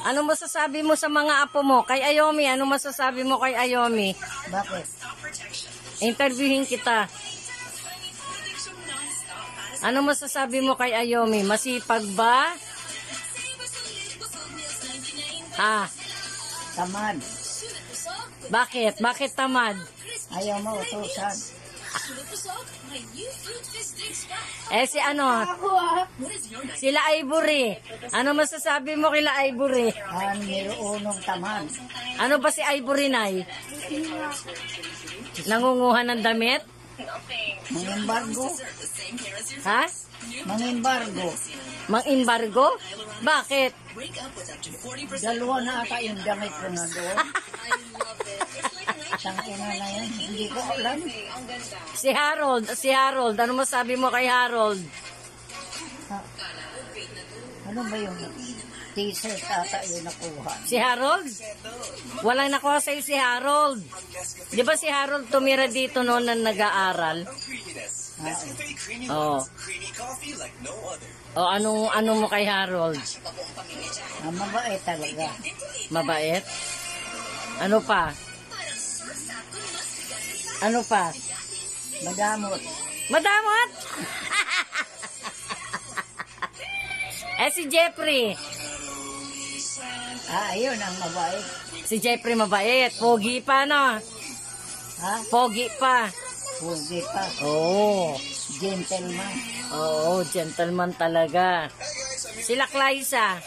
Ano masasabi mo sa mga apo mo? Kay Ayomi, ano masasabi mo kay Ayomi? Bakit? Interviewin kita. Ano masasabi mo kay Ayomi? Masipag ba? Ha? Tamad. Bakit? Bakit tamad? Ayaw mo utusan. Eh si ano? Sila Ivory. Ano masasabi mo kila Ivory? Niroonong tamad. Ano ba si Ivory, Nay? Nangunguha ng damit? Mangimbargo. Ha? Mangimbargo. Mang-imbargo? Bakit? Dalawa na ata yung damit ko na doon. Isang ina na yan. Hindi ko alam. Si Harold. Ano masabi mo kay Harold? Ha? Ano ba yung t-shirt ata yung nakuha? Si Harold? Walang nakuha sa'yo si Harold. Di ba si Harold tumira dito noon na nag-aaral? Oo. O ano mo kay Harold? Mabait talaga. Mabait? Ano pa? Ano pa? Madamot. Madamot? Eh si Jeffrey. Ayun ang mabait. Si Jeffrey mabait. Pogi pa, no? Ha? Pogi pa. Pugi pa. Oo. Gentleman. Oo, gentleman talaga. Sila Clysa.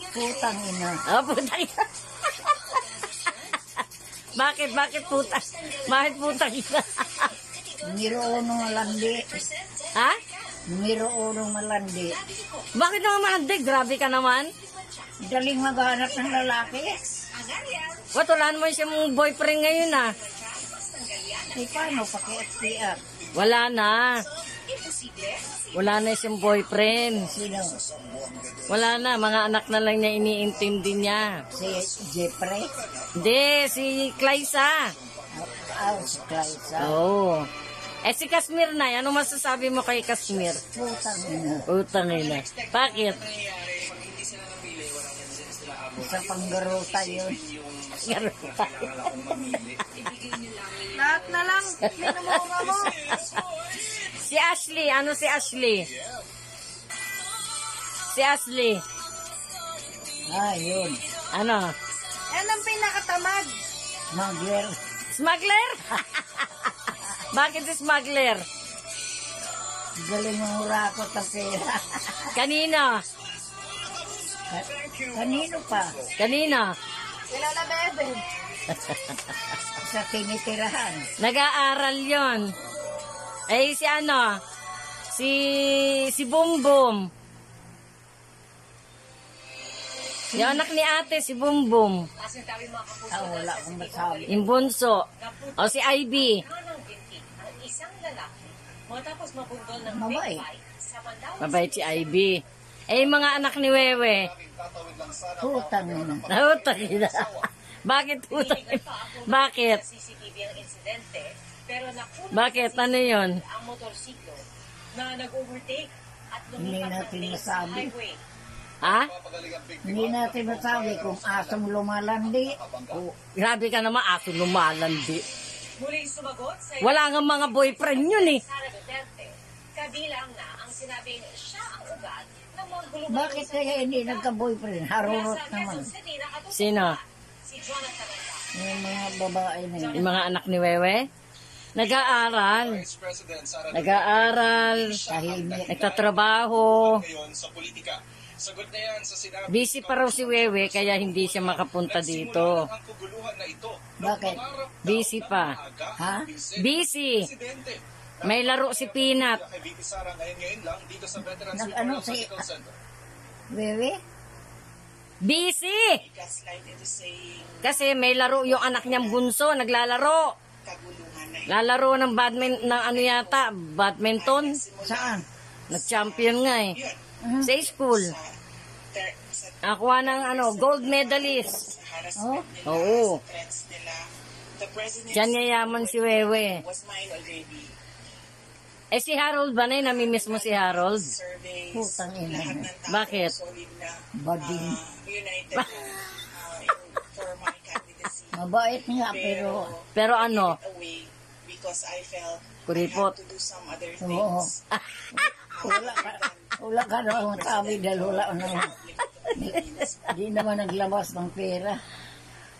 Putang ina. Oh, putang ina. Bakit putang? Bakit putang ina? Niroonong malandi. Ha? Niroonong malandi. Bakit naman malandi? Grabe ka naman. Daling maghanap ng lalaki. Watulaan mo siyang boyfriend ngayon, ah. Eh, paano paki-FTR? Wala na. Wala na siyang boyfriend. Sino? Wala na. Mga anak na lang niya iniintindi niya. Si Jeffrey? Hindi, si Clysa. Si Clysa. Oo. Eh si Kasmir na, ano masasabi mo kay Kasmir? Putang ina. Utang ina. Bakit? Sa panggaruta yun. Lahat na lang. Minumuha mo. Si Ashley, ano si Ashley? Si Ashley. Yun. Ano? Yan ang pinakatamad. Smuggler. Smuggler? Bakit si smuggler? Galing ang hurakot ang pera. Kanino? Kanino pa? Kanino? Kilala bebe. Sa tinitirahan. Nag-aaral yon. Eh si ano? Si Boom Boom. Yung anak ni ate, si Boom Boom. Wala akong masabi. Yung bunso. O si Ivy. Mabait. Mabait si Ivy. Eh yung mga anak ni Wewe. Putang ina. Utang ina. Bakit utang ina? Bakit? Bakit? Ano yun? Hindi natin masabi. Ha? Hindi natin masabi kung asong lumalandi. Grabe ka naman, aso lumalandi. Wala nga mga boyfriend yun eh. Kabilang na ang sinabing siya ang ugat ng mga gulong. Bakit kaya hindi nagka-boyfriend? Harurot naman. Sino? Si Jonathan Anda. Yung mga babae na yun. Yung mga anak ni Wewe? Nag-aaral. Nag-aaral. Tahimik. Nagtatrabaho. Sa politika. Sagot na yan sa sinabi. Busy pa raw si Wewe kaya hindi siya makapunta dito. Ang kuguluhan na ito. Bakit? Busy pa. Ha? Busy. May laro si Peanut. Kay VP Sara ngayon lang dito sa Veterans Nag-ano Memorial si- Medical Center. Wewe? Busy! Kasi may laro yung anak niyang bunso, naglalaro. Lalaro ng ano yata, badminton. Saan? Nag-champion nga eh. Sa school. Nakuha ng gold medalist. Oh? Oo. Diyan yayaman si Wewe. Eh si Harold ba na yun? Namimiss mo si Harold? surveys, Putang ina. lahat ng tao Bakit? solid na Bading. united na for my candidacy. Mabait nga, pero Pero ano? Away because I felt Kuripot. I had to do some other Oo. things. wala ka na sabi dahil wala na. Hindi naman naglabas ng pera.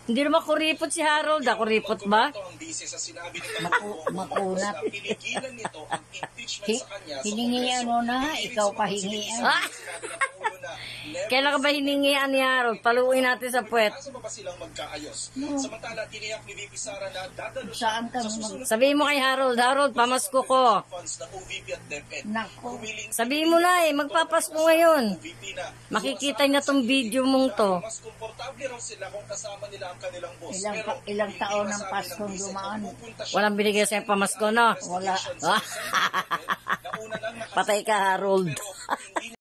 Hindi naman kuripot si Harold. Kuripot ba? Ito ang base sa sinabi ni Pangulong Makunat. na pinigilan nito ang impeachment sa kanya sa Hiningian mo na, ikaw pa hingian. Ah! Sinabi ng Pangulo na never Kailan ka ba hiningian ni Harold? Paluin natin sa puwet. asa pa silang magkaayos. Samantala, tiniyak ni VP Sara na dadalo Saan ka sa mag... susunod Sabihin mo kay Harold, Harold, pamasko ko. funds ng OVP at DepEd. Nako. Humiling Sabihin mo na magpapasko ngayon. OVP na Makikita niya tong video mong to. mas komportable raw sila kung kasama nila ang kanilang boss. Pero Ilang hindi taon ng nasabi Pasko ng vice dumaan. kung pupunta siya Walang binigay sa'yo pamasko, no? Wala. sa Senate, na una nang Patay ka, Harold. pero hindi